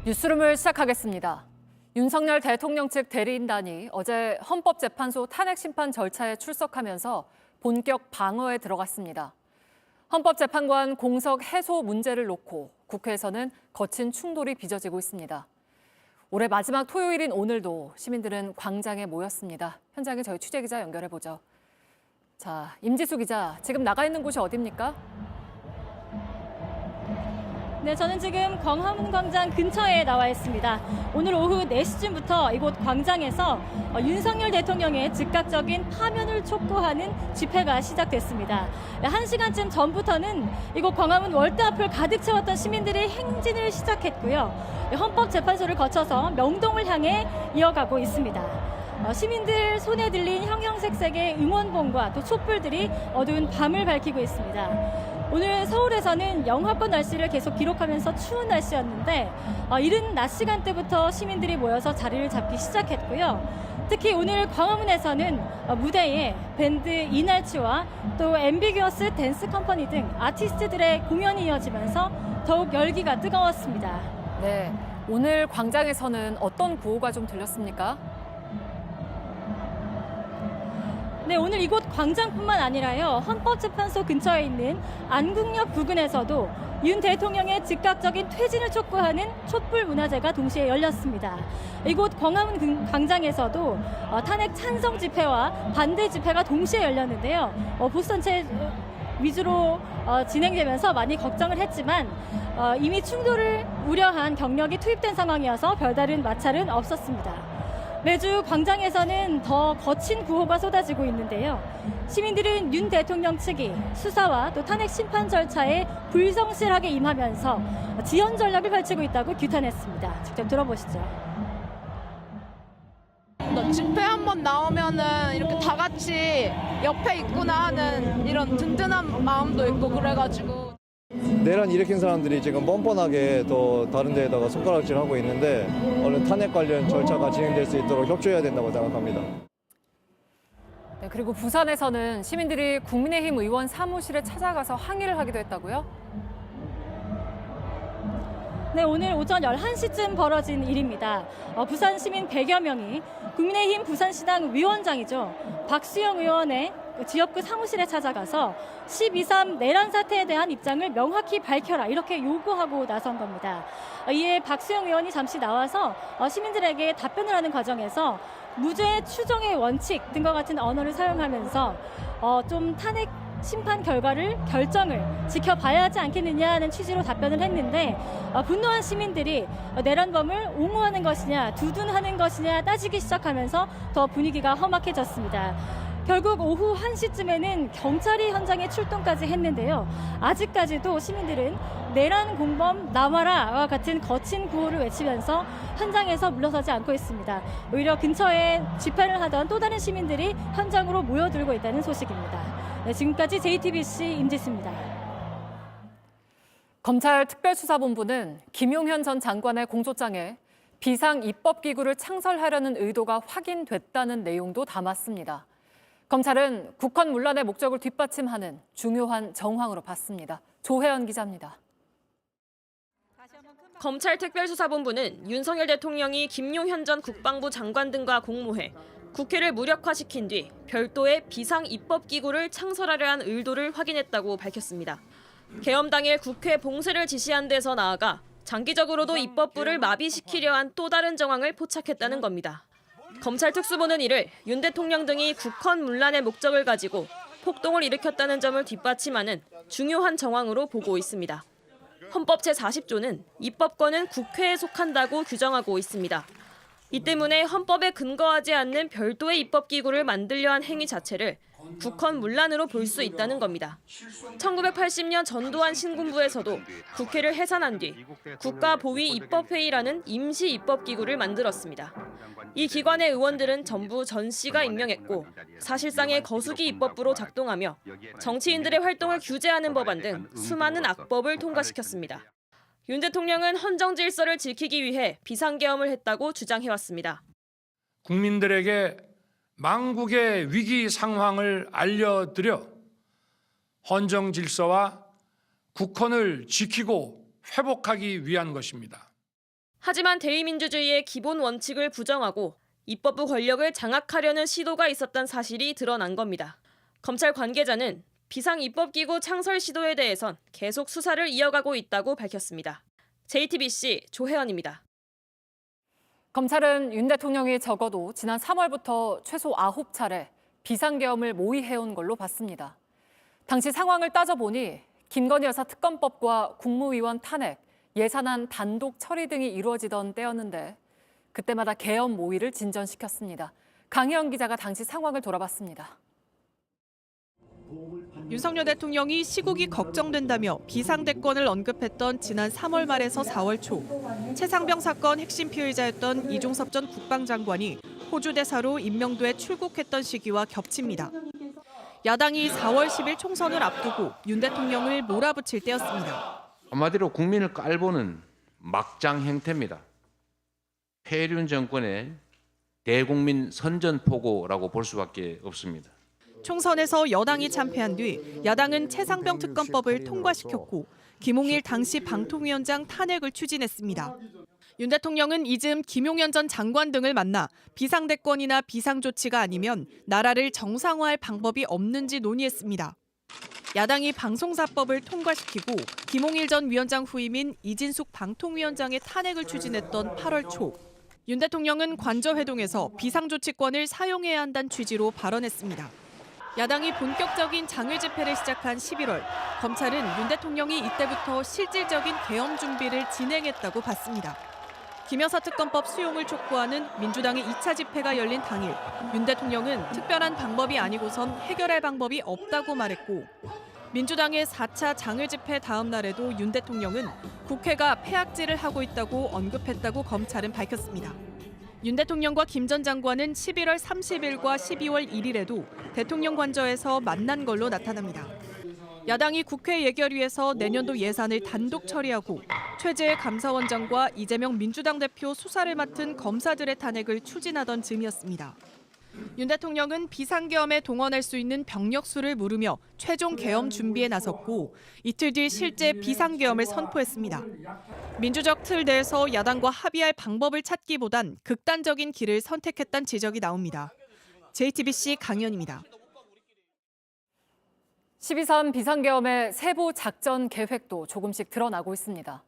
뉴스룸을 시작하겠습니다. 윤석열 대통령 측 대리인단이 어제 헌법재판소 탄핵심판 절차에 출석하면서 본격 방어에 들어갔습니다. 헌법재판관 공석 해소 문제를 놓고 국회에서는 거친 충돌이 빚어지고 있습니다. 올해 마지막 토요일인 오늘도 시민들은 광장에 모였습니다. 현장에 저희 취재기자 연결해보죠. 자, 임지수 기자, 지금 나가 있는 곳이 어디입니까? 네, 저는 지금 광화문 광장 근처에 나와 있습니다. 오늘 오후 4시쯤부터 이곳 광장에서 윤석열 대통령의 즉각적인 파면을 촉구하는 집회가 시작됐습니다. 1시간쯤 전부터는 이곳 광화문 월드 앞을 가득 채웠던 시민들이 행진을 시작했고요. 헌법재판소를 거쳐서 명동을 향해 이어가고 있습니다. 시민들 손에 들린 형형색색의 응원봉과 또 촛불들이 어두운 밤을 밝히고 있습니다. 오늘 서울에서는 영하권 날씨를 계속 기록하면서 추운 날씨였는데 이른 낮 시간대부터 시민들이 모여서 자리를 잡기 시작했고요. 특히 오늘 광화문에서는 무대에 밴드 이날치와 또 앰비규어스 댄스 컴퍼니 등 아티스트들의 공연이 이어지면서 더욱 열기가 뜨거웠습니다. 네, 오늘 광장에서는 어떤 구호가 좀 들렸습니까? 네, 오늘 이곳 광장뿐만 아니라요. 헌법재판소 근처에 있는 안국역 부근에서도 윤 대통령의 즉각적인 퇴진을 촉구하는 촛불 문화제가 동시에 열렸습니다. 이곳 광화문 광장에서도 탄핵 찬성 집회와 반대 집회가 동시에 열렸는데요. 보수단체 위주로 진행되면서 많이 걱정을 했지만 이미 충돌을 우려한 경력이 투입된 상황이어서 별다른 마찰은 없었습니다. 매주 광장에서는 더 거친 구호가 쏟아지고 있는데요. 시민들은 윤 대통령 측이 수사와 또 탄핵 심판 절차에 불성실하게 임하면서 지연 전략을 펼치고 있다고 규탄했습니다. 직접 들어보시죠. 집회 한번 나오면은 이렇게 다 같이 옆에 있구나 하는 이런 든든한 마음도 있고 그래가지고. 내란 일으킨 사람들이 지금 뻔뻔하게 또 다른 데에다가 손가락질하고 있는데 얼른 탄핵 관련 절차가 진행될 수 있도록 협조해야 된다고 생각합니다. 네, 그리고 부산에서는 시민들이 국민의힘 의원 사무실에 찾아가서 항의를 하기도 했다고요? 네, 오늘 오전 11시쯤 벌어진 일입니다. 부산 시민 100여 명이 국민의힘 부산시당 위원장이죠. 박수영 의원의 지역구 사무실에 찾아가서 12.3 내란 사태에 대한 입장을 명확히 밝혀라 이렇게 요구하고 나선 겁니다. 이에 박수영 의원이 잠시 나와서 시민들에게 답변을 하는 과정에서 무죄 추정의 원칙 등과 같은 언어를 사용하면서 좀 탄핵 심판 결정을 지켜봐야 하지 않겠느냐 하는 취지로 답변을 했는데 분노한 시민들이 내란범을 옹호하는 것이냐 두둔하는 것이냐 따지기 시작하면서 더 분위기가 험악해졌습니다. 결국 오후 1시쯤에는 경찰이 현장에 출동까지 했는데요. 아직까지도 시민들은 내란 공범 나와라와 같은 거친 구호를 외치면서 현장에서 물러서지 않고 있습니다. 오히려 근처에 집회를 하던 또 다른 시민들이 현장으로 모여들고 있다는 소식입니다. 네, 지금까지 JTBC 임지수입니다. 검찰 특별수사본부는 김용현 전 장관의 공소장에 비상입법기구를 창설하려는 의도가 확인됐다는 내용도 담았습니다. 검찰은 국헌 문란의 목적을 뒷받침하는 중요한 정황으로 봤습니다. 조혜연 기자입니다. 검찰 특별수사본부는 윤석열 대통령이 김용현 전 국방부 장관 등과 공모해 국회를 무력화시킨 뒤 별도의 비상입법기구를 창설하려 한 의도를 확인했다고 밝혔습니다. 계엄 당일 국회 봉쇄를 지시한 데서 나아가 장기적으로도 입법부를 마비시키려 한 또 다른 정황을 포착했다는 겁니다. 검찰 특수부는 이를 윤 대통령 등이 국헌 문란의 목적을 가지고 폭동을 일으켰다는 점을 뒷받침하는 중요한 정황으로 보고 있습니다. 헌법 제40조는 입법권은 국회에 속한다고 규정하고 있습니다. 이 때문에 헌법에 근거하지 않는 별도의 입법기구를 만들려 한 행위 자체를 국헌 문란으로 볼 수 있다는 겁니다. 1980년 전두환 신군부에서도 국회를 해산한 뒤 국가보위입법회의라는 임시 입법기구를 만들었습니다. 이 기관의 의원들은 전부 전 씨가 임명했고 사실상의 거수기 입법부로 작동하며 정치인들의 활동을 규제하는 법안 등 수많은 악법을 통과시켰습니다. 윤 대통령은 헌정 질서를 지키기 위해 비상계엄을 했다고 주장해왔습니다. 국민들에게 망국의 위기 상황을 알려드려 헌정 질서와 국헌을 지키고 회복하기 위한 것입니다. 하지만 대의민주주의의 기본 원칙을 부정하고 입법부 권력을 장악하려는 시도가 있었던 사실이 드러난 겁니다. 검찰 관계자는 비상입법기구 창설 시도에 대해선 계속 수사를 이어가고 있다고 밝혔습니다. JTBC 조혜연입니다. 검찰은 윤 대통령이 적어도 지난 3월부터 최소 9차례 비상계엄을 모의해온 걸로 봤습니다. 당시 상황을 따져보니 김건희 여사 특검법과 국무위원 탄핵, 예산안 단독 처리 등이 이루어지던 때였는데 그때마다 계엄 모의를 진전시켰습니다. 강희영 기자가 당시 상황을 돌아봤습니다. 윤석열 대통령이 시국이 걱정된다며 비상대권을 언급했던 지난 3월 말에서 4월 초 최상병 사건 핵심 피의자였던 이종섭 전 국방장관이 호주 대사로 임명돼 출국했던 시기와 겹칩니다. 야당이 4월 10일 총선을 앞두고 윤 대통령을 몰아붙일 때였습니다. 한마디로 국민을 깔보는 막장 행태입니다. 폐륜 정권의 대국민 선전포고라고 볼 수밖에 없습니다. 총선에서 여당이 참패한 뒤 야당은 최상병 특검법을 통과시켰고 김홍일 당시 방통위원장 탄핵을 추진했습니다. 윤 대통령은 이듬 김용현 전 장관 등을 만나 비상대권이나 비상조치가 아니면 나라를 정상화할 방법이 없는지 논의했습니다. 야당이 방송사법을 통과시키고 김홍일 전 위원장 후임인 이진숙 방통위원장의 탄핵을 추진했던 8월 초 윤 대통령은 관저회동에서 비상조치권을 사용해야 한다는 취지로 발언했습니다. 야당이 본격적인 장외 집회를 시작한 11월, 검찰은 윤 대통령이 이때부터 실질적인 계엄 준비를 진행했다고 봤습니다. 김 여사 특검법 수용을 촉구하는 민주당의 2차 집회가 열린 당일, 윤 대통령은 특별한 방법이 아니고선 해결할 방법이 없다고 말했고, 민주당의 4차 장외 집회 다음 날에도 윤 대통령은 국회가 폐악질을 하고 있다고 언급했다고 검찰은 밝혔습니다. 윤 대통령과 김 전 장관은 11월 30일과 12월 1일에도 대통령 관저에서 만난 걸로 나타납니다. 야당이 국회 예결위에서 내년도 예산을 단독 처리하고 최재해 감사원장과 이재명 민주당 대표 수사를 맡은 검사들의 탄핵을 추진하던 즈음이었습니다. 윤 대통령은 비상계엄에 동원할 수 있는 병력 수를 물으며 최종 계엄 준비에 나섰고 이틀 뒤 실제 비상계엄을 선포했습니다. 민주적 틀 내에서 야당과 합의할 방법을 찾기보단 극단적인 길을 선택했다는 지적이 나옵니다. JTBC 강연입니다. 12.3 비상계엄의 세부 작전 계획도 조금씩 드러나고 있습니다.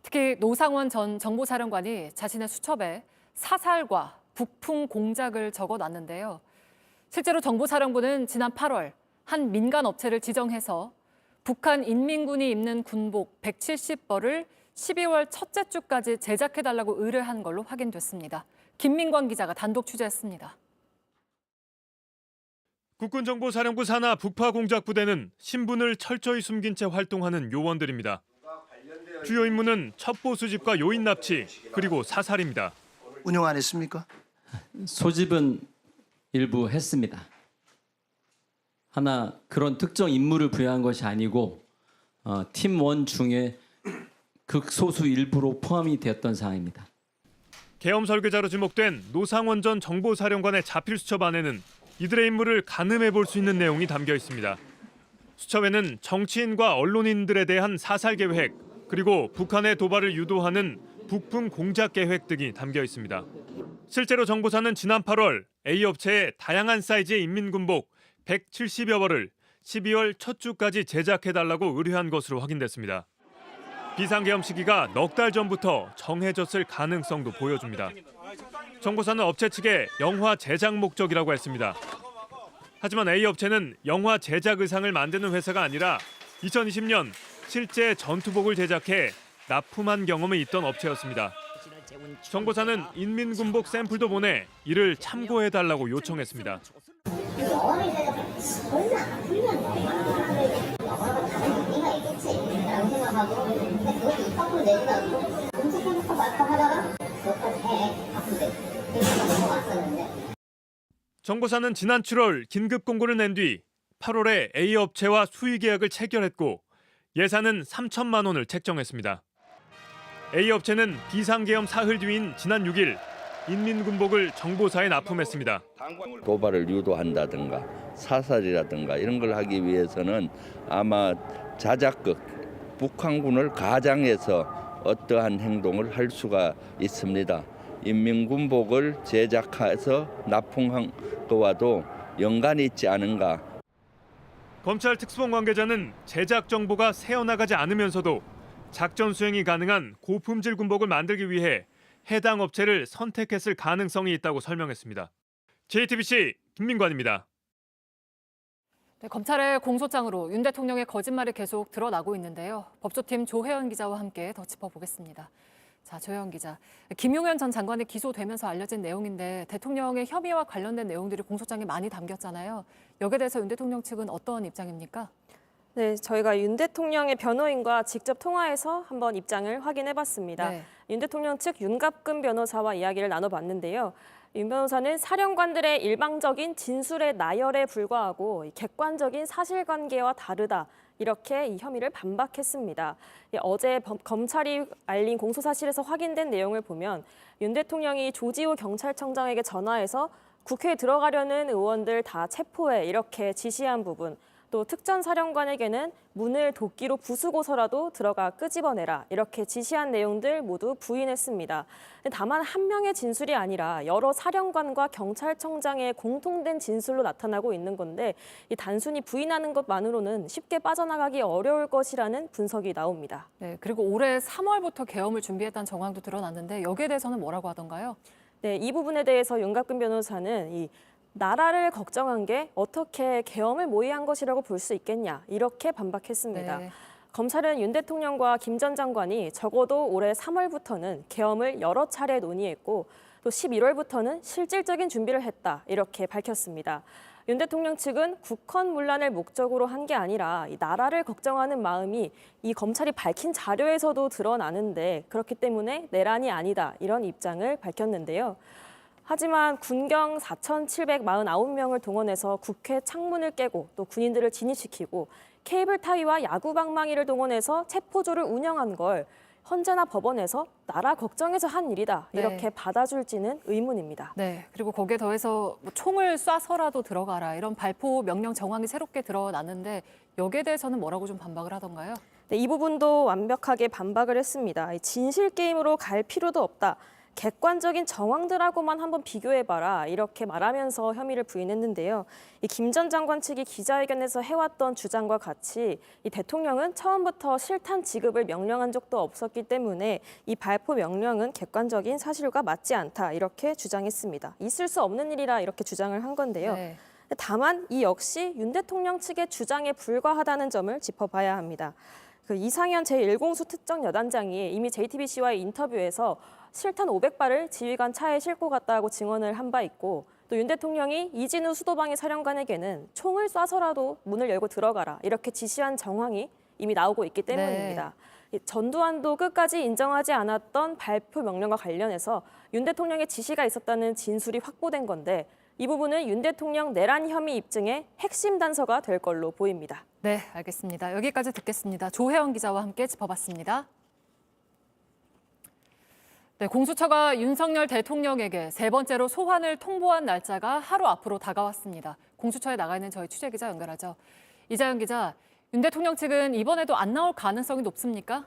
특히 노상원 전 정보사령관이 자신의 수첩에 사살과 북풍 공작을 적어놨는데요. 실제로 정보사령부는 지난 8월 한 민간 업체를 지정해서 북한 인민군이 입는 군복 170벌을 12월 첫째 주까지 제작해달라고 의뢰한 걸로 확인됐습니다. 김민광 기자가 단독 취재했습니다. 국군정보사령부 산하 북파공작부대는 신분을 철저히 숨긴 채 활동하는 요원들입니다. 주요 임무는 첩보 수집과 요인 납치, 그리고 사살입니다. 운영 안 했습니까? 소집은 일부 했습니다. 하나 그런 특정 임무를 부여한 것이 아니고 팀 1 중에 극소수 일부로 포함이 되었던 사항입니다. 계엄 설계자로 지목된 노상원 전 정보사령관의 자필 수첩 안에는 이들의 임무를 가늠해 볼 수 있는 내용이 담겨 있습니다. 수첩에는 정치인과 언론인들에 대한 사살 계획, 그리고 북한의 도발을 유도하는 북풍 공작 계획 등이 담겨 있습니다. 실제로 정보사는 지난 8월 A업체에 다양한 사이즈의 인민군복 170여 벌을 12월 첫 주까지 제작해달라고 의뢰한 것으로 확인됐습니다. 비상계엄 시기가 넉 달 전부터 정해졌을 가능성도 보여줍니다. 정보사는 업체 측에 영화 제작 목적이라고 했습니다. 하지만 A업체는 영화 제작 의상을 만드는 회사가 아니라 2020년 실제 전투복을 제작해 납품한 경험이 있던 업체였습니다. 정보사는 인민군복 샘플도 보내 이를 참고해달라고 요청했습니다. 정보사는 지난 7월 긴급 공고를 낸 뒤 8월에 A업체와 수의 계약을 체결했고 예산은 3천만 원을 책정했습니다. A업체는 비상계엄 사흘 뒤인 지난 6일 인민군복을 정보사에 납품했습니다. 도발을 유도한다든가 사살이라든가 이런 걸 하기 위해서는 아마 자작극 북한군을 가장해서 어떠한 행동을 할 수가 있습니다. 인민군복을 제작해서 납품한 것과도 연관이 있지 않은가. 검찰 특수본 관계자는 제작 정보가 새어나가지 않으면서도 작전 수행이 가능한 고품질 군복을 만들기 위해 해당 업체를 선택했을 가능성이 있다고 설명했습니다. JTBC 김민관입니다. 네, 검찰의 공소장으로 윤 대통령의 거짓말이 계속 드러나고 있는데요. 법조팀 조혜연 기자와 함께 더 짚어보겠습니다. 자, 조혜연 기자. 김용현 전 장관이 기소되면서 알려진 내용인데 대통령의 혐의와 관련된 내용들이 공소장에 많이 담겼잖아요. 여기에 대해서 윤 대통령 측은 어떤 입장입니까? 네, 저희가 윤 대통령의 변호인과 직접 통화해서 한번 입장을 확인해봤습니다. 네. 윤 대통령 측 윤갑근 변호사와 이야기를 나눠봤는데요. 윤 변호사는 사령관들의 일방적인 진술의 나열에 불과하고 객관적인 사실관계와 다르다. 이렇게 이 혐의를 반박했습니다. 어제 검찰이 알린 공소사실에서 확인된 내용을 보면 윤 대통령이 조지호 경찰청장에게 전화해서 국회에 들어가려는 의원들 다 체포해 이렇게 지시한 부분, 또 특전 사령관에게는 문을 도끼로 부수고서라도 들어가 끄집어내라 이렇게 지시한 내용들 모두 부인했습니다. 다만 한 명의 진술이 아니라 여러 사령관과 경찰청장의 공통된 진술로 나타나고 있는 건데 이 단순히 부인하는 것만으로는 쉽게 빠져나가기 어려울 것이라는 분석이 나옵니다. 네, 그리고 올해 3월부터 계엄을 준비했다는 정황도 드러났는데 여기에 대해서는 뭐라고 하던가요? 네, 이 부분에 대해서 윤갑근 변호사는 나라를 걱정한 게 어떻게 계엄을 모의한 것이라고 볼 수 있겠냐 이렇게 반박했습니다. 네. 검찰은 윤 대통령과 김 전 장관이 적어도 올해 3월부터는 계엄을 여러 차례 논의했고 또 11월부터는 실질적인 준비를 했다 이렇게 밝혔습니다. 윤 대통령 측은 국헌문란을 목적으로 한 게 아니라 이 나라를 걱정하는 마음이 이 검찰이 밝힌 자료에서도 드러나는데 그렇기 때문에 내란이 아니다 이런 입장을 밝혔는데요. 하지만 군경 4,749명을 동원해서 국회 창문을 깨고 또 군인들을 진입시키고 케이블 타이와 야구 방망이를 동원해서 체포조를 운영한 걸 헌재나 법원에서 나라 걱정해서 한 일이다 이렇게 네. 받아줄지는 의문입니다. 네, 그리고 거기에 더해서 뭐 총을 쏴서라도 들어가라 이런 발포 명령 정황이 새롭게 드러났는데 여기에 대해서는 뭐라고 좀 반박을 하던가요? 네, 이 부분도 완벽하게 반박을 했습니다. 진실 게임으로 갈 필요도 없다. 객관적인 정황들하고만 한번 비교해봐라 이렇게 말하면서 혐의를 부인했는데요. 이 김 전 장관 측이 기자회견에서 해왔던 주장과 같이 이 대통령은 처음부터 실탄 지급을 명령한 적도 없었기 때문에 이 발포 명령은 객관적인 사실과 맞지 않다 이렇게 주장했습니다. 있을 수 없는 일이라 이렇게 주장을 한 건데요. 네. 다만 이 역시 윤 대통령 측의 주장에 불과하다는 점을 짚어봐야 합니다. 이상현 제1공수 특정여단장이 이미 JTBC와의 인터뷰에서 실탄 500발을 지휘관 차에 싣고 갔다고 증언을 한 바 있고 또 윤 대통령이 이진우 수도방위 사령관에게는 총을 쏴서라도 문을 열고 들어가라 이렇게 지시한 정황이 이미 나오고 있기 때문입니다. 네. 전두환도 끝까지 인정하지 않았던 발표 명령과 관련해서 윤 대통령의 지시가 있었다는 진술이 확보된 건데 이 부분은 윤 대통령 내란 혐의 입증의 핵심 단서가 될 걸로 보입니다. 네, 알겠습니다. 여기까지 듣겠습니다. 조혜연 기자와 함께 짚어봤습니다. 네, 공수처가 윤석열 대통령에게 세 번째로 소환을 통보한 날짜가 하루 앞으로 다가왔습니다. 공수처에 나가 있는 저희 취재기자 연결하죠. 이자연 기자, 윤 대통령 측은 이번에도 안 나올 가능성이 높습니까?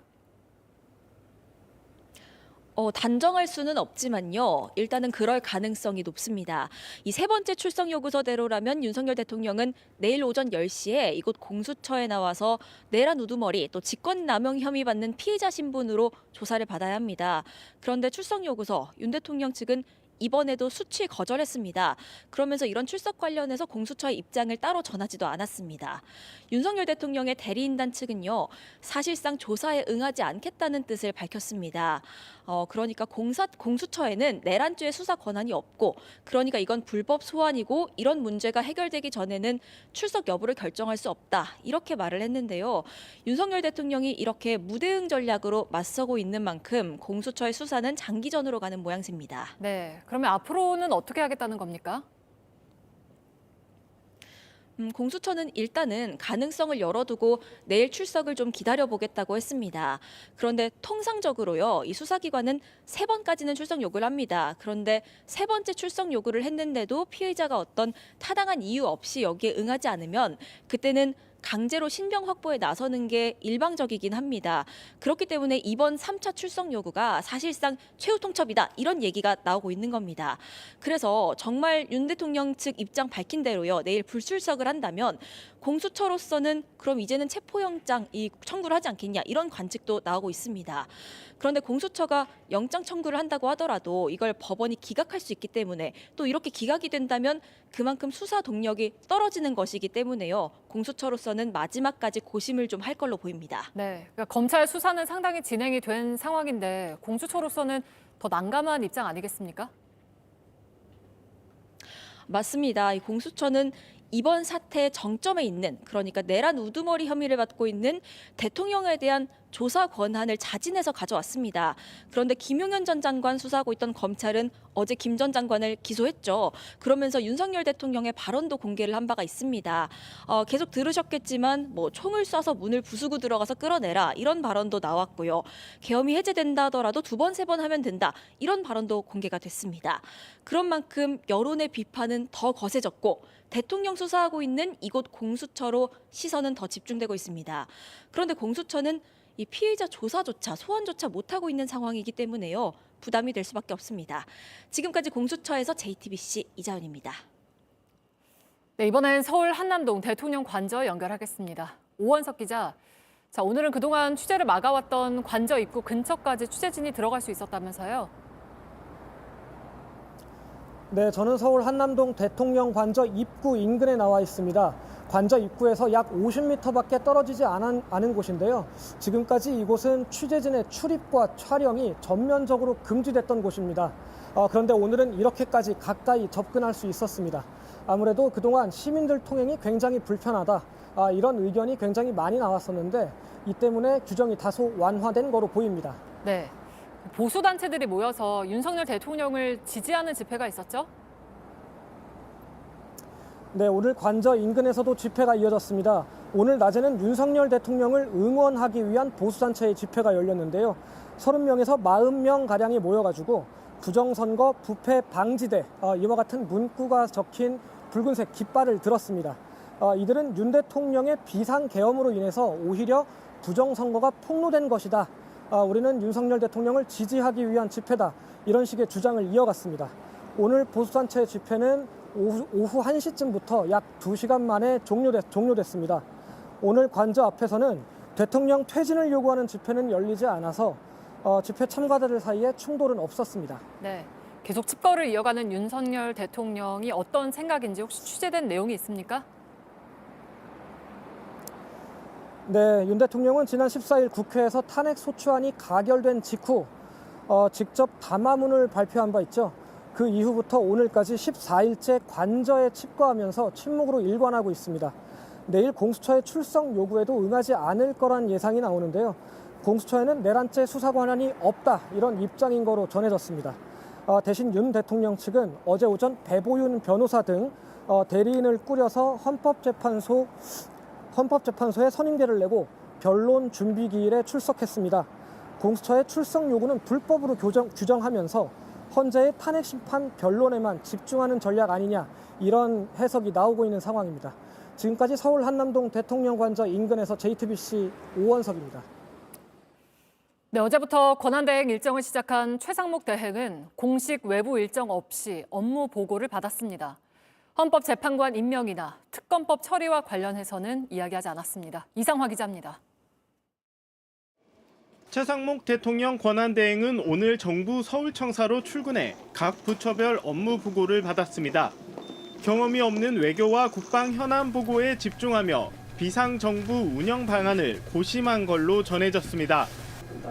단정할 수는 없지만요. 일단은 그럴 가능성이 높습니다. 이 세 번째 출석 요구서대로라면 윤석열 대통령은 내일 오전 10시에 이곳 공수처에 나와서 내란 우두머리 또 직권남용 혐의 받는 피의자 신분으로 조사를 받아야 합니다. 그런데 출석 요구서 윤 대통령 측은 이번에도 수취 거절했습니다. 그러면서 이런 출석 관련해서 공수처의 입장을 따로 전하지도 않았습니다. 윤석열 대통령의 대리인단 측은요, 사실상 조사에 응하지 않겠다는 뜻을 밝혔습니다. 그러니까 공수처에는 내란죄 수사 권한이 없고, 그러니까 이건 불법 소환이고 이런 문제가 해결되기 전에는 출석 여부를 결정할 수 없다. 이렇게 말을 했는데요. 윤석열 대통령이 이렇게 무대응 전략으로 맞서고 있는 만큼 공수처의 수사는 장기전으로 가는 모양새입니다. 네, 그러면 앞으로는 어떻게 하겠다는 겁니까? 공수처는 일단은 가능성을 열어두고 내일 출석을 좀 기다려보겠다고 했습니다. 그런데 통상적으로요, 이 수사기관은 3번까지는 출석 요구를 합니다. 그런데 세 번째 출석 요구를 했는데도 피의자가 어떤 타당한 이유 없이 여기에 응하지 않으면 그때는 강제로 신병 확보에 나서는 게 일방적이긴 합니다. 그렇기 때문에 이번 3차 출석 요구가 사실상 최후 통첩이다 이런 얘기가 나오고 있는 겁니다. 그래서 정말 윤 대통령 측 입장 밝힌 대로요. 내일 불출석을 한다면 공수처로서는 그럼 이제는 체포영장 청구를 하지 않겠냐 이런 관측도 나오고 있습니다. 그런데 공수처가 영장 청구를 한다고 하더라도 이걸 법원이 기각할 수 있기 때문에 또 이렇게 기각이 된다면 그만큼 수사 동력이 떨어지는 것이기 때문에요. 공수처로서는 마지막까지 고심을 좀 할 걸로 보입니다. 네, 그러니까 검찰 수사는 상당히 진행이 된 상황인데 공수처로서는 더 난감한 입장 아니겠습니까? 맞습니다. 이 공수처는 이번 사태의 정점에 있는 그러니까 내란 우두머리 혐의를 받고 있는 대통령에 대한 조사 권한을 자진해서 가져왔습니다. 그런데 김용현 전 장관 수사하고 있던 검찰은 어제 김 전 장관을 기소했죠. 그러면서 윤석열 대통령의 발언도 공개를 한 바가 있습니다. 계속 들으셨겠지만 총을 쏴서 문을 부수고 들어가서 끌어내라 이런 발언도 나왔고요. 계엄이 해제된다 하더라도 2번, 3번 하면 된다 이런 발언도 공개가 됐습니다. 그런 만큼 여론의 비판은 더 거세졌고 대통령 수사하고 있는 이곳 공수처로 시선은 더 집중되고 있습니다. 그런데 공수처는 이 피의자 조사조차 소환조차 못하고 있는 상황이기 때문에요. 부담이 될 수밖에 없습니다. 지금까지 공수처에서 JTBC 이자연입니다. 네, 이번엔 서울 한남동 대통령 관저 연결하겠습니다. 오원석 기자, 자, 오늘은 그동안 취재를 막아왔던 관저 입구 근처까지 취재진이 들어갈 수 있었다면서요? 네, 저는 서울 한남동 대통령 관저 입구 인근에 나와 있습니다. 관저 입구에서 약 50m밖에 떨어지지 않은 곳인데요. 지금까지 이곳은 취재진의 출입과 촬영이 전면적으로 금지됐던 곳입니다. 그런데 오늘은 이렇게까지 가까이 접근할 수 있었습니다. 아무래도 그동안 시민들 통행이 굉장히 불편하다. 이런 의견이 굉장히 많이 나왔었는데 이 때문에 규정이 다소 완화된 거로 보입니다. 네, 보수단체들이 모여서 윤석열 대통령을 지지하는 집회가 있었죠? 네, 오늘 관저 인근에서도 집회가 이어졌습니다. 오늘 낮에는 윤석열 대통령을 응원하기 위한 보수단체의 집회가 열렸는데요. 30명에서 40명가량이 모여가지고 부정선거 부패 방지대 이와 같은 문구가 적힌 붉은색 깃발을 들었습니다. 이들은 윤 대통령의 비상계엄으로 인해서 오히려 부정선거가 폭로된 것이다. 우리는 윤석열 대통령을 지지하기 위한 집회다. 이런 식의 주장을 이어갔습니다. 오늘 보수단체 집회는 오후 1시쯤부터 약 2시간 만에 종료됐습니다. 오늘 관저 앞에서는 대통령 퇴진을 요구하는 집회는 열리지 않아서 집회 참가자들 사이에 충돌은 없었습니다. 네, 계속 칩거를 이어가는 윤석열 대통령이 어떤 생각인지 혹시 취재된 내용이 있습니까? 네, 윤 대통령은 지난 14일 국회에서 탄핵 소추안이 가결된 직후 직접 담화문을 발표한 바 있죠. 그 이후부터 오늘까지 14일째 관저에 칩거하면서 침묵으로 일관하고 있습니다. 내일 공수처의 출석 요구에도 응하지 않을 거란 예상이 나오는데요. 공수처에는 내란죄 수사 권한이 없다 이런 입장인 거로 전해졌습니다. 대신 윤 대통령 측은 어제 오전 배보윤 변호사 등 대리인을 꾸려서 헌법재판소에 선임계를 내고 변론 준비 기일에 출석했습니다. 공수처의 출석 요구는 불법으로 규정하면서 헌재의 탄핵 심판 변론에만 집중하는 전략 아니냐 이런 해석이 나오고 있는 상황입니다. 지금까지 서울 한남동 대통령 관저 인근에서 JTBC 오원석입니다. 네, 어제부터 권한대행 일정을 시작한 최상목 대행은 공식 외부 일정 없이 업무 보고를 받았습니다. 헌법재판관 임명이나 특검법 처리와 관련해서는 이야기하지 않았습니다. 이상화 기자입니다. 최상목 대통령 권한대행은 오늘 정부 서울청사로 출근해 각 부처별 업무 보고를 받았습니다. 경험이 없는 외교와 국방 현안 보고에 집중하며 비상정부 운영 방안을 고심한 걸로 전해졌습니다.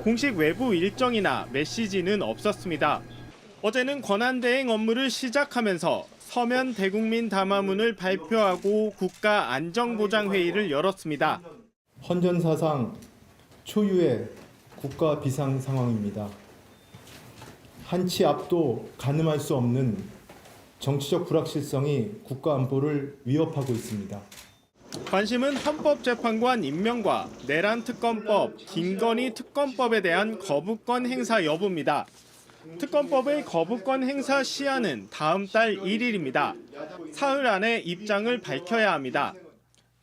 공식 외부 일정이나 메시지는 없었습니다. 어제는 권한대행 업무를 시작하면서 서면 대국민 담화문을 발표하고 국가안전보장회의를 열었습니다. 헌전사상 초유의 국가 비상 상황입니다. 한치 앞도 가늠할 수 없는 정치적 불확실성이 국가 안보를 위협하고 있습니다. 관심은 헌법재판관 임명과 내란특검법, 김건희 특검법에 대한 거부권 행사 여부입니다. 특검법의 거부권 행사 시한은 다음 달 1일입니다. 사흘 안에 입장을 밝혀야 합니다.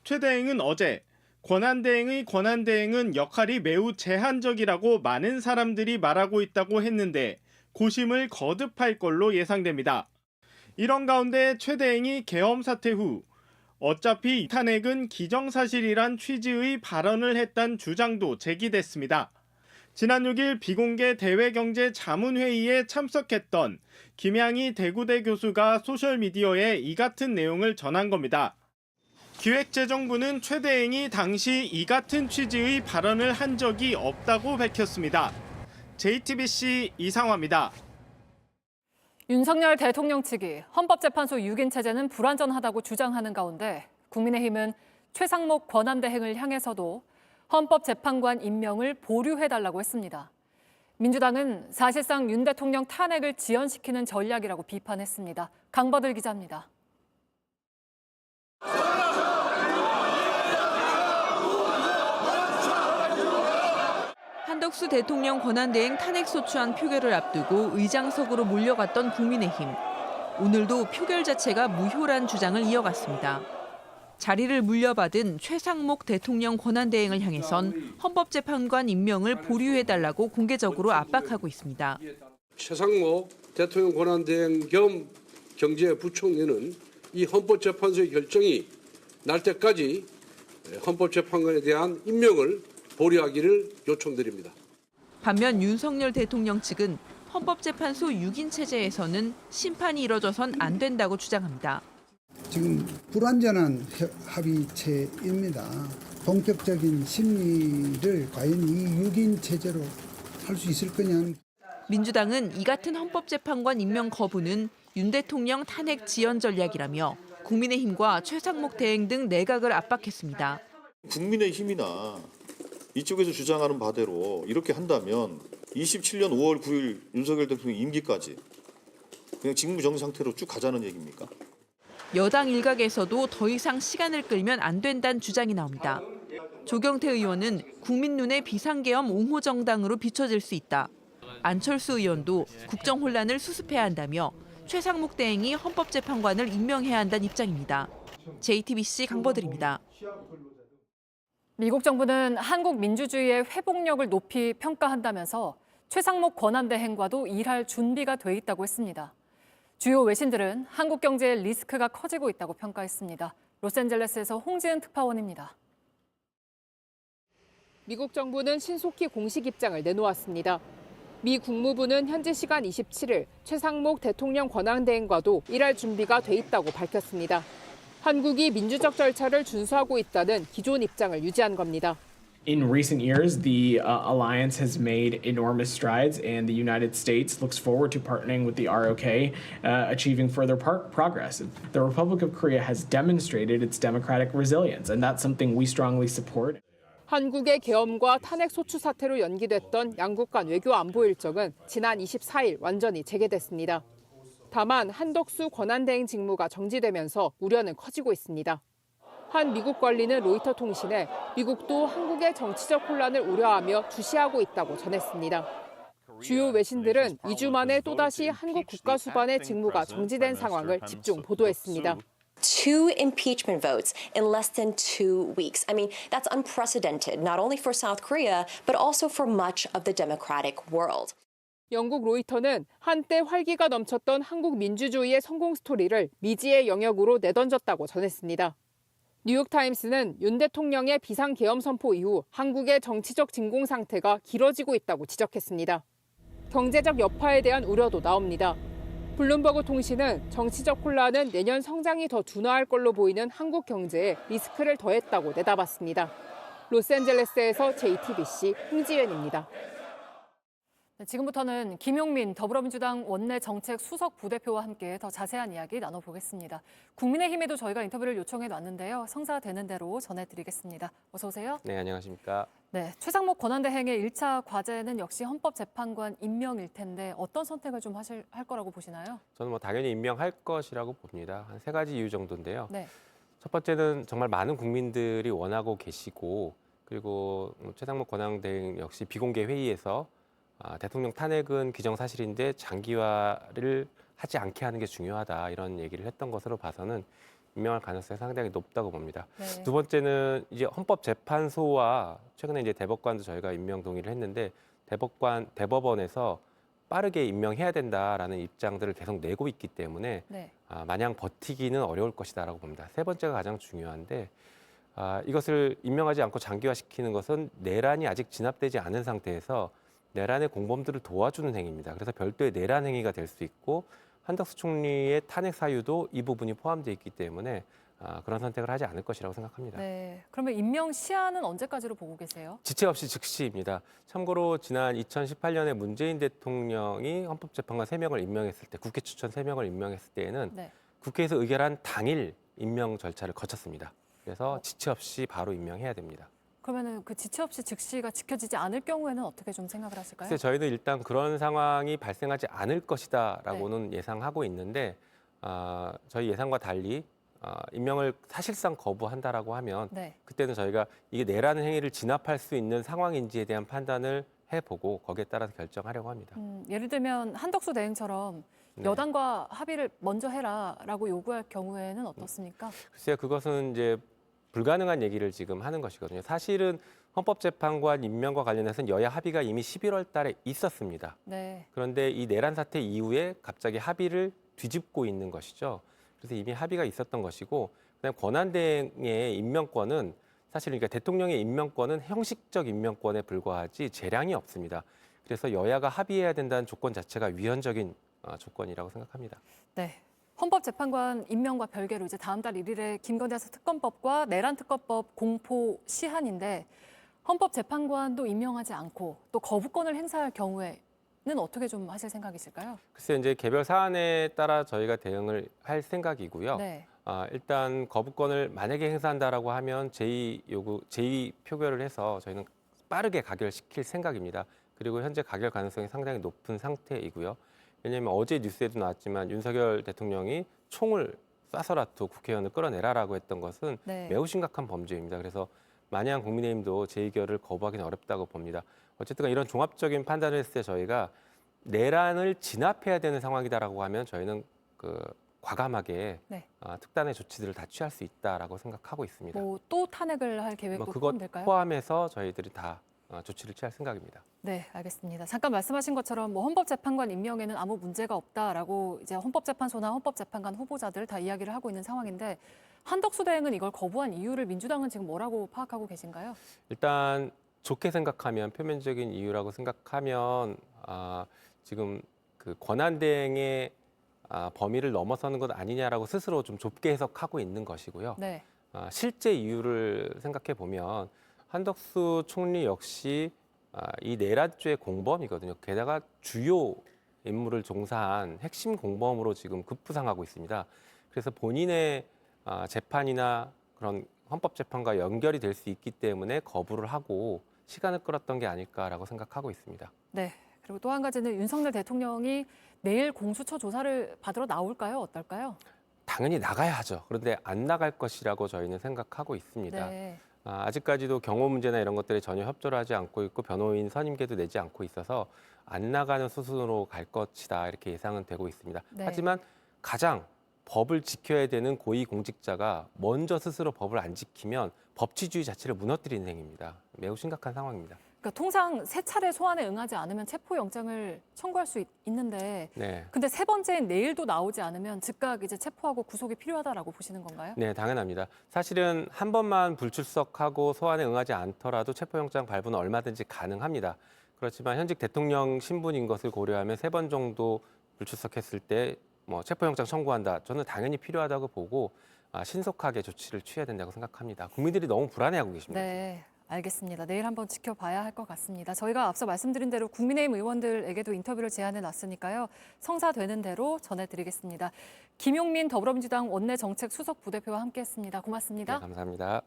최대행은 어제 권한대행의 권한대행은 역할이 매우 제한적이라고 많은 사람들이 말하고 있다고 했는데 고심을 거듭할 걸로 예상됩니다. 이런 가운데 최대행이 계엄 사태 후 어차피 탄핵은 기정사실이란 취지의 발언을 했다는 주장도 제기됐습니다. 지난 6일 비공개 대외경제자문회의에 참석했던 김양희 대구대 교수가 소셜미디어에 이 같은 내용을 전한 겁니다. 기획재정부는 최대행이 당시 이 같은 취지의 발언을 한 적이 없다고 밝혔습니다. JTBC 이상화입니다. 윤석열 대통령 측이 헌법재판소 6인 체제는 불완전하다고 주장하는 가운데 국민의힘은 최상목 권한대행을 향해서도 헌법재판관 임명을 보류해달라고 했습니다. 민주당은 사실상 윤 대통령 탄핵을 지연시키는 전략이라고 비판했습니다. 강버들 기자입니다. 한덕수 대통령 권한대행 탄핵소추안 표결을 앞두고 의장석으로 몰려갔던 국민의힘. 오늘도 표결 자체가 무효란 주장을 이어갔습니다. 자리를 물려받은 최상목 대통령 권한대행을 향해선 헌법재판관 임명을 보류해달라고 공개적으로 압박하고 있습니다. 최상목 대통령 권한대행 겸 경제부총리는 이 헌법재판소의 결정이 날 때까지 헌법재판관에 대한 임명을 보류하기를 요청드립니다. 반면 윤석열 대통령 측은 헌법재판소 6인 체제에서는 심판이 이뤄져선 안 된다고 주장합니다. 지금 불완전한 합의체입니다. 본격적인 심리를 과연 이 6인 체제로 할 수 있을 거냐는. 민주당은 이 같은 헌법재판관 임명 거부는 윤 대통령 탄핵 지연 전략이라며 국민의힘과 최상목 대행 등 내각을 압박했습니다. 국민의힘이나 이쪽에서 주장하는 바대로 이렇게 한다면 27년 5월 9일 윤석열 대통령 임기까지 그냥 직무정지 상태로 쭉 가자는 얘기입니까? 여당 일각에서도 더 이상 시간을 끌면 안 된다는 주장이 나옵니다. 조경태 의원은 국민 눈에 비상계엄 옹호 정당으로 비춰질 수 있다. 안철수 의원도 국정 혼란을 수습해야 한다며 최상목 대행이 헌법재판관을 임명해야 한다는 입장입니다. JTBC 강버들입니다. 미국 정부는 한국 민주주의의 회복력을 높이 평가한다면서 최상목 권한대행과도 일할 준비가 돼 있다고 했습니다. 주요 외신들은 한국 경제의 리스크가 커지고 있다고 평가했습니다. 로스앤젤레스에서 홍지은 특파원입니다. 미국 정부는 신속히 공식 입장을 내놓았습니다. 미 국무부는 현지 시간 27일 최상목 대통령 권한대행과도 일할 준비가 돼 있다고 밝혔습니다. 한국이 민주적 절차를 준수하고 있다는 기존 입장을 유지한 겁니다. In recent years, the alliance has made enormous strides, and the United States looks forward to partnering with the ROK, achieving further progress. The Republic of Korea has demonstrated its democratic resilience, and that's something we strongly support. 한국의 계엄과 탄핵 소추 사태로 연기됐던 양국 간 외교 안보 일정은 지난 24일 완전히 재개됐습니다. 다만 한덕수 권한대행 직무가 정지되면서 우려는 커지고 있습니다. 한 미국 관리는 로이터 통신에 미국도 한국의 정치적 혼란을 우려하며 주시하고 있다고 전했습니다. 주요 외신들은 2주 만에 또다시 한국 국가수반의 직무가 정지된 상황을 집중 보도했습니다. Two impeachment votes in less than 2 weeks. I mean, that's unprecedented, not only for South Korea, but also for much of the democratic world. 영국 로이터는 한때 활기가 넘쳤던 한국 민주주의의 성공 스토리를 미지의 영역으로 내던졌다고 전했습니다. 뉴욕타임스는 윤 대통령의 비상계엄 선포 이후 한국의 정치적 진공 상태가 길어지고 있다고 지적했습니다. 경제적 여파에 대한 우려도 나옵니다. 블룸버그 통신은 정치적 혼란은 내년 성장이 더 둔화할 걸로 보이는 한국 경제에 리스크를 더했다고 내다봤습니다. 로스앤젤레스에서 JTBC 홍지연입니다. 지금부터는 김용민 더불어민주당 원내 정책 수석 부대표와 함께 더 자세한 이야기 나눠보겠습니다. 국민의힘에도 저희가 인터뷰를 요청해놨는데요. 성사되는 대로 전해드리겠습니다. 어서 오세요. 네, 안녕하십니까. 네, 최상목 권한대행의 1차 과제는 역시 헌법재판관 임명일 텐데 어떤 선택을 좀 할 거라고 보시나요? 저는 당연히 임명할 것이라고 봅니다. 한 3가지 이유 정도인데요. 네. 첫 번째는 정말 많은 국민들이 원하고 계시고 그리고 최상목 권한대행 역시 비공개 회의에서 대통령 탄핵은 기정사실인데 장기화를 하지 않게 하는 게 중요하다 이런 얘기를 했던 것으로 봐서는 임명할 가능성이 상당히 높다고 봅니다. 네. 두 번째는 이제 헌법재판소와 최근에 이제 대법관도 저희가 임명 동의를 했는데 대법원에서 빠르게 임명해야 된다라는 입장들을 계속 내고 있기 때문에 네. 마냥 버티기는 어려울 것이다라고 봅니다. 세 번째가 가장 중요한데 이것을 임명하지 않고 장기화시키는 것은 내란이 아직 진압되지 않은 상태에서 내란의 공범들을 도와주는 행위입니다. 그래서 별도의 내란 행위가 될 수 있고 한덕수 총리의 탄핵 사유도 이 부분이 포함되어 있기 때문에 그런 선택을 하지 않을 것이라고 생각합니다. 네. 그러면 임명 시한은 언제까지로 보고 계세요? 지체 없이 즉시입니다. 참고로 지난 2018년에 문재인 대통령이 헌법재판관 3명을 임명했을 때, 국회 추천 3명을 임명했을 때에는 네. 국회에서 의결한 당일 임명 절차를 거쳤습니다. 그래서 지체 없이 바로 임명해야 됩니다. 그러면은 그 지체 없이 즉시가 지켜지지 않을 경우에는 어떻게 좀 생각을 하실까요? 글쎄 저희는 일단 그런 상황이 발생하지 않을 것이다라고는 예상하고 있는데 저희 예상과 달리 임명을 사실상 거부한다라고 하면 네. 그때는 저희가 이게 내란 행위를 진압할 수 있는 상황인지에 대한 판단을 해보고 거기에 따라서 결정하려고 합니다. 예를 들면 한덕수 대행처럼 네. 여당과 합의를 먼저 해라라고 요구할 경우에는 어떻습니까? 글쎄요, 그것은 이제 불가능한 얘기를 지금 하는 것이거든요. 사실은 헌법재판관 임명과 관련해서는 여야 합의가 이미 11월 달에 있었습니다. 네. 그런데 이 내란 사태 이후에 갑자기 합의를 뒤집고 있는 것이죠. 그래서 이미 합의가 있었던 것이고 그다음 권한대행의 임명권은 사실 그러니까 대통령의 임명권은 형식적 임명권에 불과하지 재량이 없습니다. 그래서 여야가 합의해야 된다는 조건 자체가 위헌적인 조건이라고 생각합니다. 네. 헌법재판관 임명과 별개로 이제 다음 달 1일에 김건희 여사 특검법과 내란 특검법 공포 시한인데 헌법재판관도 임명하지 않고 또 거부권을 행사할 경우에는 어떻게 좀 하실 생각이실까요? 글쎄 이제 개별 사안에 따라 저희가 대응을 할 생각이고요. 네. 일단 거부권을 만약에 행사한다라고 하면 제의 표결을 해서 저희는 빠르게 가결시킬 생각입니다. 그리고 현재 가결 가능성이 상당히 높은 상태이고요. 왜냐하면 어제 뉴스에도 나왔지만 윤석열 대통령이 총을 쏴서라도 국회의원을 끌어내라라고 했던 것은 네. 매우 심각한 범죄입니다. 그래서 마냥 국민의힘도 재의결을 거부하기는 어렵다고 봅니다. 어쨌든 이런 종합적인 판단을 했을 때 저희가 내란을 진압해야 되는 상황이다라고 하면 저희는 과감하게 네. 특단의 조치들을 다 취할 수 있다라고 생각하고 있습니다. 뭐 또 탄핵을 할 계획도 그것 포함될까요? 포함해서 저희들이 다 조치를 취할 생각입니다. 네, 알겠습니다. 잠깐 말씀하신 것처럼 뭐 헌법재판관 임명에는 아무 문제가 없다라고 이제 헌법재판소나 헌법재판관 후보자들 다 이야기를 하고 있는 상황인데 한덕수 대행은 이걸 거부한 이유를 민주당은 지금 뭐라고 파악하고 계신가요? 일단 좋게 생각하면 표면적인 이유라고 생각하면 지금 그 권한대행의 범위를 넘어서는 것 아니냐라고 스스로 좀 좁게 해석하고 있는 것이고요. 네. 실제 이유를 생각해 보면 한덕수 총리 역시 이 내란죄 공범이거든요. 게다가 주요 임무를 종사한 핵심 공범으로 지금 급부상하고 있습니다. 그래서 본인의 재판이나 그런 헌법재판과 연결이 될 수 있기 때문에 거부를 하고 시간을 끌었던 게 아닐까라고 생각하고 있습니다. 네. 그리고 또 한 가지는 윤석열 대통령이 내일 공수처 조사를 받으러 나올까요? 어떨까요? 당연히 나가야 하죠. 그런데 안 나갈 것이라고 저희는 생각하고 있습니다. 네. 아직까지도 경호 문제나 이런 것들에 전혀 협조를 하지 않고 있고 변호인 선임계도 내지 않고 있어서 안 나가는 수순으로 갈 것이다 이렇게 예상은 되고 있습니다. 네. 하지만 가장 법을 지켜야 되는 고위공직자가 먼저 스스로 법을 안 지키면 법치주의 자체를 무너뜨리는 행위입니다. 매우 심각한 상황입니다. 그러니까 통상 3차례 소환에 응하지 않으면 체포영장을 청구할 수 있는데 네. 근데 3번째인 내일도 나오지 않으면 즉각 이제 체포하고 구속이 필요하다라고 보시는 건가요? 네, 당연합니다. 사실은 한 번만 불출석하고 소환에 응하지 않더라도 체포영장 발부는 얼마든지 가능합니다. 그렇지만 현직 대통령 신분인 것을 고려하면 3번 정도 불출석했을 때 체포영장 청구한다. 저는 당연히 필요하다고 보고 신속하게 조치를 취해야 된다고 생각합니다. 국민들이 너무 불안해하고 계십니다. 네, 알겠습니다. 내일 한번 지켜봐야 할 것 같습니다. 저희가 앞서 말씀드린 대로 국민의힘 의원들에게도 인터뷰를 제안해 놨으니까요. 성사되는 대로 전해드리겠습니다. 김용민 더불어민주당 원내정책수석 부대표와 함께했습니다. 고맙습니다. 네, 감사합니다.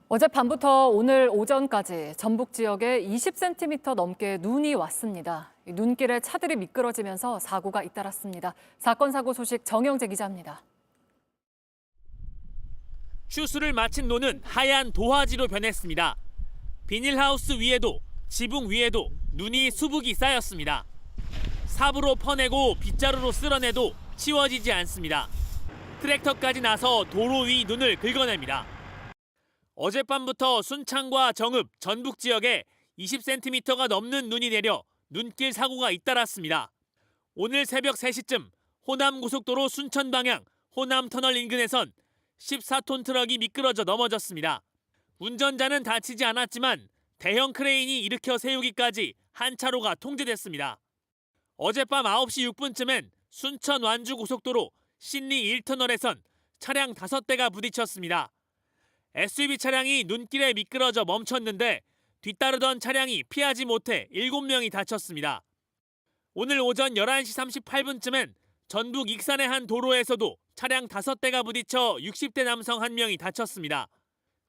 어젯밤부터 오늘 오전까지 전북 지역에 20cm 넘게 눈이 왔습니다. 눈길에 차들이 미끄러지면서 사고가 잇따랐습니다. 사건 사고 소식 정영재 기자입니다. 추수를 마친 논은 하얀 도화지로 변했습니다. 비닐하우스 위에도 지붕 위에도 눈이 수북이 쌓였습니다. 삽으로 퍼내고 빗자루로 쓸어내도 치워지지 않습니다. 트랙터까지 나서 도로 위 눈을 긁어냅니다. 어젯밤부터 순창과 정읍, 전북 지역에 20cm가 넘는 눈이 내려 눈길 사고가 잇따랐습니다. 오늘 새벽 3시쯤 호남고속도로 순천 방향 호남터널 인근에선 14톤 트럭이 미끄러져 넘어졌습니다. 운전자는 다치지 않았지만 대형 크레인이 일으켜 세우기까지 한 차로가 통제됐습니다. 어젯밤 9시 6분쯤엔 순천 완주고속도로 신리 1터널에선 차량 5대가 부딪혔습니다. SUV 차량이 눈길에 미끄러져 멈췄는데 뒤따르던 차량이 피하지 못해 7명이 다쳤습니다. 오늘 오전 11시 38분쯤엔 전북 익산의 한 도로에서도 차량 5대가 부딪혀 60대 남성 1명이 다쳤습니다.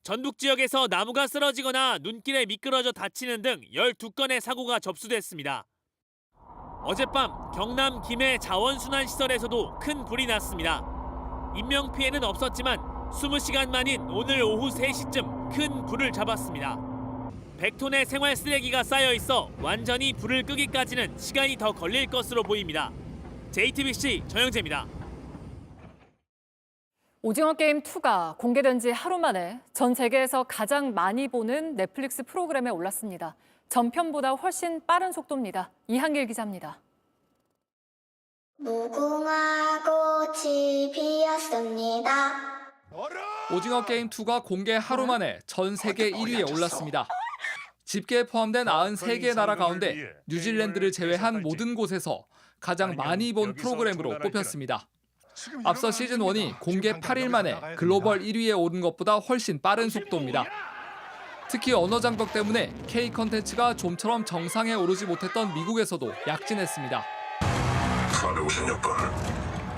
전북 지역에서 나무가 쓰러지거나 눈길에 미끄러져 다치는 등 12건의 사고가 접수됐습니다. 어젯밤 경남 김해 자원순환시설에서도 큰 불이 났습니다. 인명피해는 없었지만 20시간 만인 오늘 오후 3시쯤 큰 불을 잡았습니다. 100톤의 생활 쓰레기가 쌓여 있어 완전히 불을 끄기까지는 시간이 더 걸릴 것으로 보입니다. JTBC 전영재입니다. 오징어 게임 2가 공개된 지 하루 만에 전 세계에서 가장 많이 보는 넷플릭스 프로그램에 올랐습니다. 전편보다 훨씬 빠른 속도입니다. 이한길 기자입니다. 무궁화 꽃이 피었습니다. 오징어 게임 2가 공개 하루 만에 전 세계 1위에 올랐습니다. 집계에 포함된 93개 나라 가운데 뉴질랜드를 제외한 모든 곳에서 가장 많이 본 프로그램으로 꼽혔습니다. 앞서 시즌1이 공개 8일 만에 글로벌 1위에 오른 것보다 훨씬 빠른 속도입니다. 특히 언어 장벽 때문에 K 컨텐츠가 좀처럼 정상에 오르지 못했던 미국에서도 약진했습니다. 456번,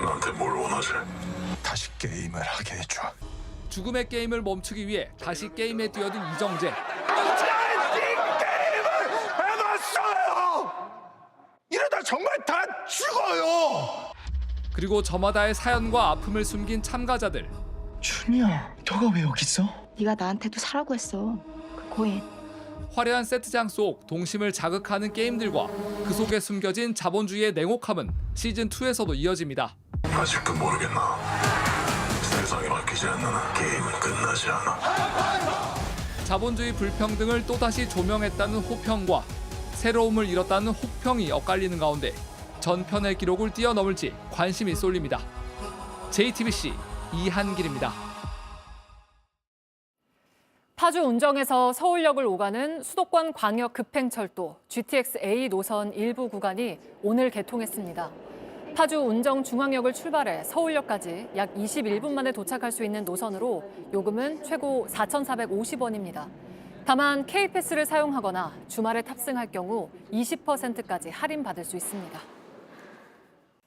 나한테 뭘 원하지? 다시 게임을 하게 해줘. 죽음의 게임을 멈추기 위해 다시 게임에 뛰어든 이정재. 해놨어요! 이러다 정말 다 죽어요! 그리고 저마다의 사연과 아픔을 숨긴 참가자들. 준이야, 너가 왜 여기 있어? 네가 나한테도 사라고 했어. 그 코인. 화려한 세트장 속 동심을 자극하는 게임들과 그 속에 숨겨진 자본주의의 냉혹함은 시즌2에서도 이어집니다. 아직도 모르겠나? 세상에 맡기지 않는 한 게임은 끝나지 않아. 자본주의 불평등을 또다시 조명했다는 호평과 새로움을 잃었다는 혹평이 엇갈리는 가운데 전편의 기록을 뛰어넘을지 관심이 쏠립니다. JTBC 이한길입니다. 파주 운정에서 서울역을 오가는 수도권 광역 급행철도 GTX-A 노선 일부 구간이 오늘 개통했습니다. 파주 운정 중앙역을 출발해 서울역까지 약 21분 만에 도착할 수 있는 노선으로 요금은 최고 4,450원입니다. 다만 K패스를 사용하거나 주말에 탑승할 경우 20%까지 할인받을 수 있습니다.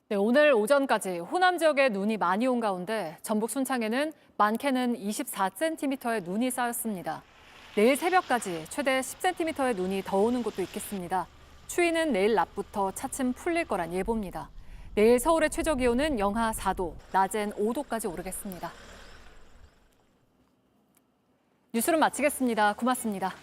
네, 오늘 오전까지 호남 지역에 눈이 많이 온 가운데 전북 순창에는 많게는 24cm의 눈이 쌓였습니다. 내일 새벽까지 최대 10cm의 눈이 더 오는 곳도 있겠습니다. 추위는 내일 낮부터 차츰 풀릴 거란 예보입니다. 내일 서울의 최저 기온은 영하 4도, 낮엔 5도까지 오르겠습니다. 뉴스룸 마치겠습니다. 고맙습니다.